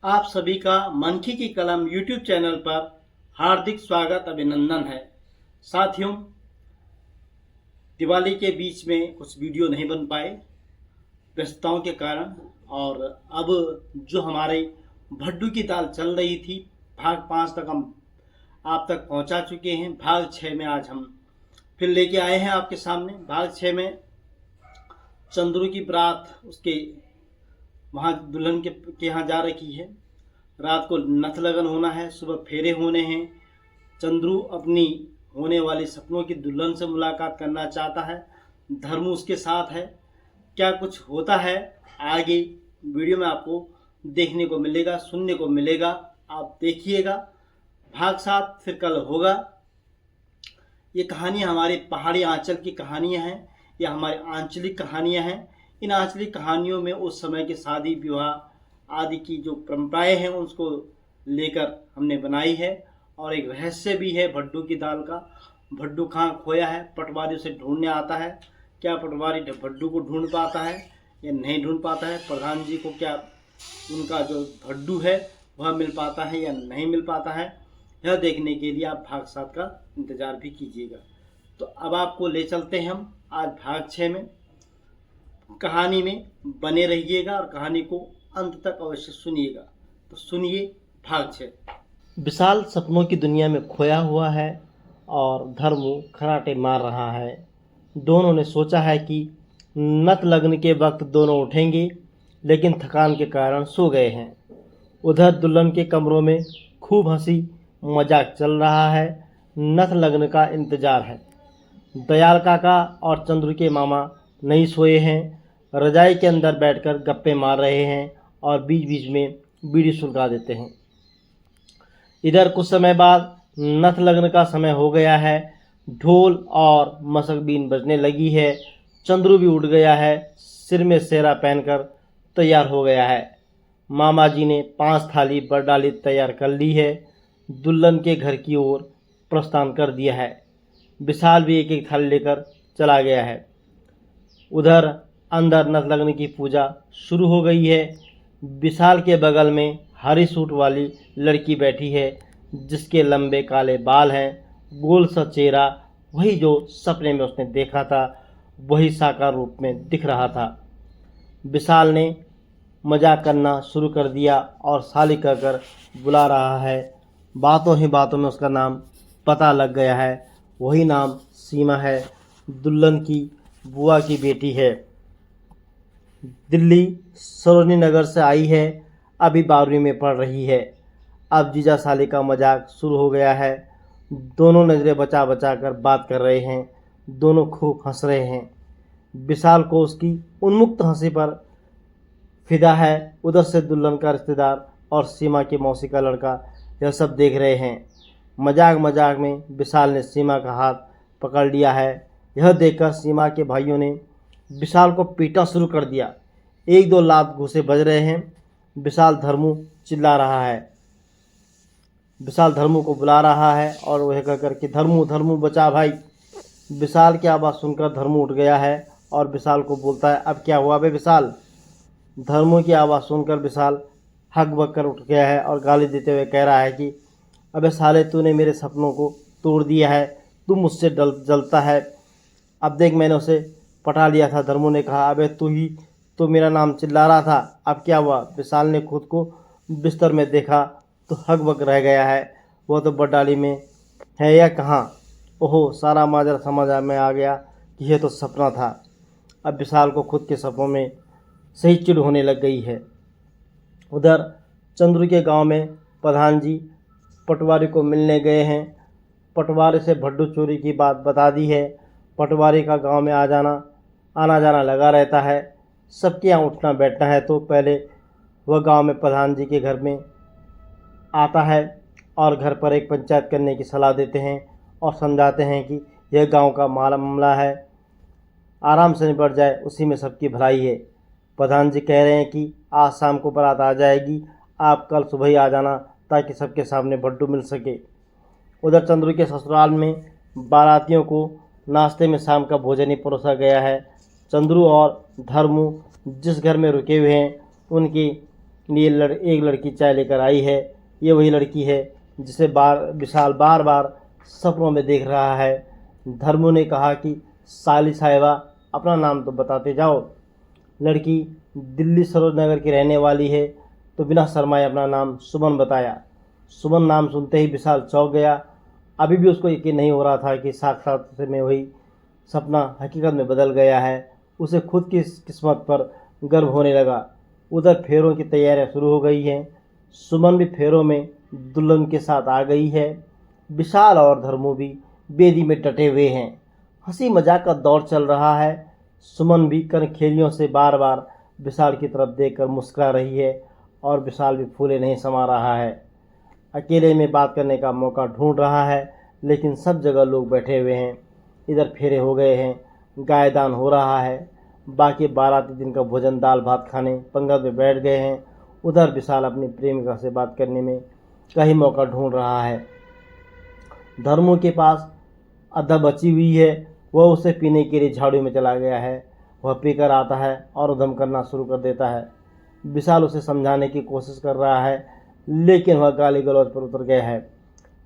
आप सभी का मनकी की कलम यूट्यूब चैनल पर हार्दिक स्वागत अभिनंदन है। साथियों, दिवाली के बीच में कुछ वीडियो नहीं बन पाए व्यस्तताओं के कारण, और अब जो हमारे भड्डू की दाल चल रही थी, भाग 5 तक हम आप तक पहुंचा चुके हैं। भाग 6 में आज हम फिर लेके आए हैं आपके सामने। भाग 6 में चंद्रू की बारात उसके वहाँ दुल्हन के यहाँ जा रखी है। रात को नथ लगन होना है, सुबह फेरे होने हैं। चंद्रू अपनी होने वाली सपनों की दुल्हन से मुलाकात करना चाहता है। धर्मू उसके साथ है। क्या कुछ होता है आगे वीडियो में आपको देखने को मिलेगा, सुनने को मिलेगा। आप देखिएगा। भाग 7 फिर कल होगा। ये कहानी हमारे पहाड़ी आंचल की कहानियाँ हैं, या हमारी आंचलिक कहानियाँ हैं। इन आंचलिक कहानियों में उस समय के शादी विवाह आदि की जो परंपराएं हैं उसको लेकर हमने बनाई है। और एक रहस्य भी है भड्डू की दाल का। भड्डू कहाँ खोया है, पटवारी उसे ढूंढने आता है। क्या पटवारी भड्डू को ढूंढ पाता है या नहीं ढूंढ पाता है? प्रधान जी को क्या उनका जो भड्डू है वह मिल पाता है या नहीं मिल पाता है? यह देखने के लिए आप भाग 7 का इंतज़ार भी कीजिएगा। तो अब आपको ले चलते हैं हम आज भाग 6 में। कहानी में बने रहिएगा और कहानी को अंत तक अवश्य सुनिएगा। तो सुनिए भाग 6। विशाल सपनों की दुनिया में खोया हुआ है और धर्मू खराटे मार रहा है। दोनों ने सोचा है कि नत लगने के वक्त दोनों उठेंगे, लेकिन थकान के कारण सो गए हैं। उधर दुल्हन के कमरों में खूब हंसी मजाक चल रहा है। नथ लगने का इंतजार है। दयाल काका और चंद्रू के मामा नहीं सोए हैं, रजाई के अंदर बैठकर गप्पे मार रहे हैं और बीच बीच में बीड़ी सुलगा देते हैं। इधर कुछ समय बाद नथ लगन का समय हो गया है। ढोल और मसकबीन बजने लगी है। चंद्रू भी उठ गया है, सिर में सेहरा पहनकर तैयार हो गया है। मामा जी ने 5 थाली बरडाली तैयार कर ली है। दुल्हन के घर की ओर प्रस्थान कर दिया है। विशाल भी एक एक थाली लेकर चला गया है। उधर अंदर नथ लगने की पूजा शुरू हो गई है। विशाल के बगल में हरी सूट वाली लड़की बैठी है, जिसके लंबे काले बाल हैं, गोल सा चेहरा। वही जो सपने में उसने देखा था, वही साकार रूप में दिख रहा था। विशाल ने मजाक करना शुरू कर दिया और साली कहकर बुला रहा है। बातों ही बातों में उसका नाम पता लग गया है। वही नाम सीमा है, दुल्हन की बुआ की बेटी है। दिल्ली सरोजनी नगर से आई है, अभी 12वीं में पढ़ रही है। अब जीजा साली का मजाक शुरू हो गया है। दोनों नज़रें बचा बचा कर बात कर रहे हैं। दोनों खूब हंस रहे हैं। विशाल को उसकी उन्मुक्त हंसी पर फिदा है। उधर से दुल्हन का रिश्तेदार और सीमा की मौसी का लड़का यह सब देख रहे हैं। मजाक मजाक में विशाल ने सीमा का हाथ पकड़ लिया है। यह देखकर सीमा के भाइयों ने विशाल को पीटना शुरू कर दिया। 1-2 लात घूंसे बज रहे हैं। विशाल धर्मू चिल्ला रहा है। विशाल धर्मू को बुला रहा है और वह कहकर कि धर्मू धर्मू बचा भाई। विशाल की आवाज़ सुनकर धर्मू उठ गया है और विशाल को बोलता है, अब क्या हुआ बे विशाल? धर्मू की आवाज़ सुनकर विशाल हक बक कर उठ गया है और गाली देते हुए कह रहा है कि अबे साले, तूने मेरे सपनों को तोड़ दिया है। तू मुझसे जलता है। अब देख, मैंने उसे पटा लिया था। धर्मू ने कहा, अबे तू ही तो मेरा नाम चिल्ला रहा था, अब क्या हुआ? विशाल ने खुद को बिस्तर में देखा तो हक बक रह गया है। वह तो बरडाली में है या कहाँ? ओहो, सारा माजरा समझ में आ गया कि यह तो सपना था। अब विशाल को खुद के सपनों में सही चिढ़ होने लग गई है। उधर चंद्रू के गांव में प्रधान जी पटवारी को मिलने गए हैं। पटवारी से भड्डू चोरी की बात बता दी है। पटवारी का गांव में आना जाना लगा रहता है। सबके यहाँ उठना बैठना है तो पहले वह गांव में प्रधान जी के घर में आता है और घर पर एक पंचायत करने की सलाह देते हैं और समझाते हैं कि यह गांव का मामला है, आराम से निपट जाए, उसी में सबकी भलाई है। प्रधान जी कह रहे हैं कि आज शाम को बारात आ जाएगी, आप कल सुबह ही आ जाना ताकि सबके सामने भड्डू मिल सके। उधर चंद्रू के ससुराल में बारातियों को नाश्ते में शाम का भोजन ही परोसा गया है। चंद्रू और धर्मू जिस घर में रुके हुए हैं, उनकी एक लड़की चाय लेकर आई है। ये वही लड़की है जिसे विशाल बार बार सपनों में देख रहा है। धर्मू ने कहा कि साली साहिबा अपना नाम तो बताते जाओ। लड़की दिल्ली सरोज नगर की रहने वाली है तो बिना शर्माए अपना नाम सुमन बताया। सुमन नाम सुनते ही विशाल चौंक गया। अभी भी उसको यकीन नहीं हो रहा था कि साक्षात में वही सपना हकीकत में बदल गया है। उसे खुद की किस्मत पर गर्व होने लगा। उधर फेरों की तैयारियां शुरू हो गई हैं। सुमन भी फेरों में दुल्हन के साथ आ गई है। विशाल और धर्मू भी बेदी में डटे हुए हैं। हंसी मजाक का दौर चल रहा है। सुमन भी कनखेलियों से बार बार विशाल की तरफ देखकर मुस्कुरा रही है और विशाल भी फूले नहीं समा रहा है। अकेले में बात करने का मौका ढूंढ रहा है, लेकिन सब जगह लोग बैठे हुए हैं। इधर फेरे हो गए हैं, गायदान हो रहा है, बाकी बाराती दिन का भोजन दाल भात खाने पंगत में बैठ गए हैं। उधर विशाल अपनी प्रेमिका से बात करने में कहीं मौका ढूंढ रहा है। धर्मू के पास आधा बची हुई है, वह उसे पीने के लिए झाड़ू में चला गया है। वह पीकर आता है और उधम करना शुरू कर देता है। विशाल उसे समझाने की कोशिश कर रहा है, लेकिन वह गाली गलौज पर उतर गया है।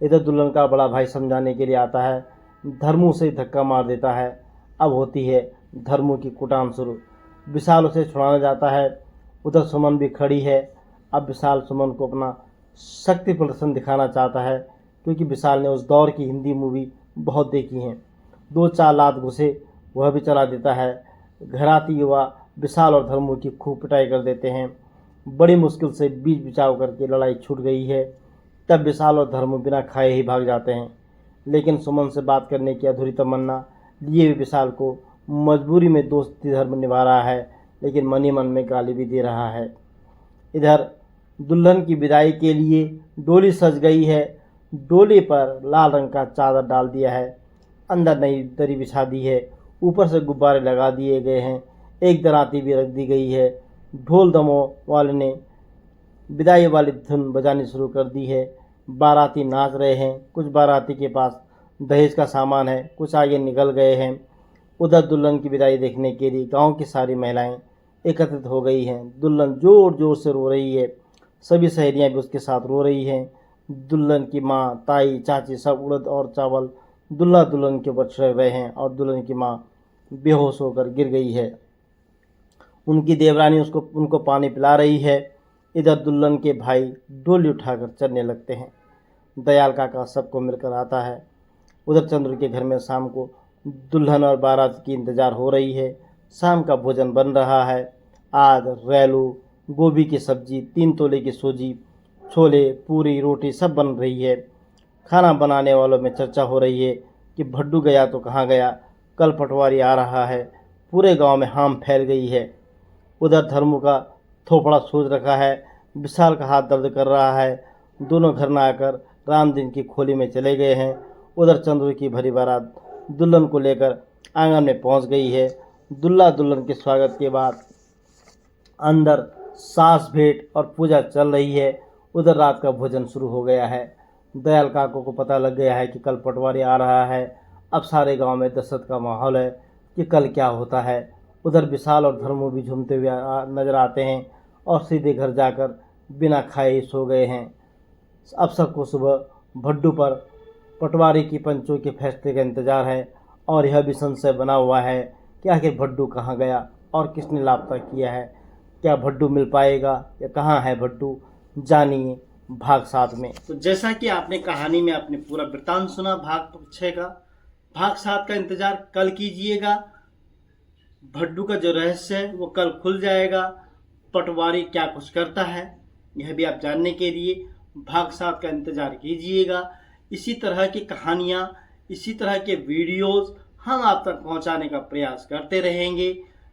इधर दुल्हन का बड़ा भाई समझाने के लिए आता है। धर्मू से धक्का मार देता है। अब होती है धर्मू की कुटाम शुरू। विशाल उसे छुड़ाने जाता है। उधर सुमन भी खड़ी है। अब विशाल सुमन को अपना शक्ति प्रदर्शन दिखाना चाहता है, क्योंकि विशाल ने उस दौर की हिंदी मूवी बहुत देखी हैं। 2-4 लात घुसे वह भी चला देता है। घर आती युवा विशाल और धर्मू की खूब पिटाई कर देते हैं। बड़ी मुश्किल से बीच बिचाव करके लड़ाई छूट गई है। तब विशाल और धर्मू बिना खाए ही भाग जाते हैं, लेकिन सुमन से बात करने की अधूरी तमन्ना लिए भी विशाल को मजबूरी में दोस्ती धर्म निभा रहा है, लेकिन मन ही मन में गाली भी दे रहा है। इधर दुल्हन की विदाई के लिए डोली सज गई है। डोली पर लाल रंग का चादर डाल दिया है, अंदर नई दरी बिछा दी है, ऊपर से गुब्बारे लगा दिए गए हैं, एक दराती भी रख दी गई है। ढोल दमों वाले ने विदाई वाली धुन बजानी शुरू कर दी है। बाराती नाच रहे हैं। कुछ बाराती के पास दहेज का सामान है, कुछ आगे निकल गए हैं। उधर दुल्हन की विदाई देखने के लिए गांव की सारी महिलाएं एकत्रित हो गई हैं। दुल्हन जोर जोर से रो रही है। सभी सहेलियां भी उसके साथ रो रही हैं। दुल्हन की माँ, ताई, चाची सब उड़द और चावल दुल्हा दुल्हन के ऊपर छिड़क रहे हैं और दुल्हन की माँ बेहोश होकर गिर गई है। उनकी देवरानी उनको पानी पिला रही है। इधर दुल्हन के भाई डोली उठाकर चलने लगते हैं। दयाल काका सबको मिलकर आता है। उधर चंद्र के घर में शाम को दुल्हन और बारात की इंतजार हो रही है। शाम का भोजन बन रहा है। आज रैलू, गोभी की सब्जी, 3 तोले की सूजी, छोले, पूरी, रोटी सब बन रही है। खाना बनाने वालों में चर्चा हो रही है कि भड्डू गया तो कहाँ गया, कल पटवारी आ रहा है। पूरे गांव में हाम फैल गई है। उधर धर्मू का थोपड़ा सूझ रखा है। विशाल का हाथ दर्द कर रहा है। दोनों घर न आकर राम दिन की खोली में चले गए हैं। उधर चंद्र की भरी बारात दुल्हन को लेकर आंगन में पहुंच गई है। दुल्हा दुल्हन के स्वागत के बाद अंदर सास भेंट और पूजा चल रही है। उधर रात का भोजन शुरू हो गया है। दयाल काको को पता लग गया है कि कल पटवारी आ रहा है। अब सारे गांव में दहशत का माहौल है कि कल क्या होता है। उधर विशाल और धर्मू भी झूमते हुए नजर आते हैं और सीधे घर जाकर बिना खाए ही सो गए हैं। अब सबको सुबह भड्डू पर पटवारी की पंचों के फैसले का इंतजार है और यह भी संशय बना हुआ है कि आखिर भड्डू कहाँ गया और किसने लापता किया है। क्या भड्डू मिल पाएगा या कहाँ है भड्डू, जानिए भाग 7 में। तो जैसा कि आपने कहानी में अपने पूरा वृत्तांत सुना भाग 6 का, भाग 7 का इंतजार कल कीजिएगा। भड्डू का जो रहस्य है वो कल खुल जाएगा। पटवारी क्या कुछ करता है यह भी आप जानने के लिए भाग 7 का इंतजार कीजिएगा। इसी तरह की कहानियाँ, इसी तरह के वीडियोस हम आप तक पहुंचाने का प्रयास करते रहेंगे।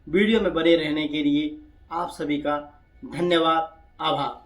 वीडियो में बने रहने के लिए आप सभी का धन्यवाद, आभार।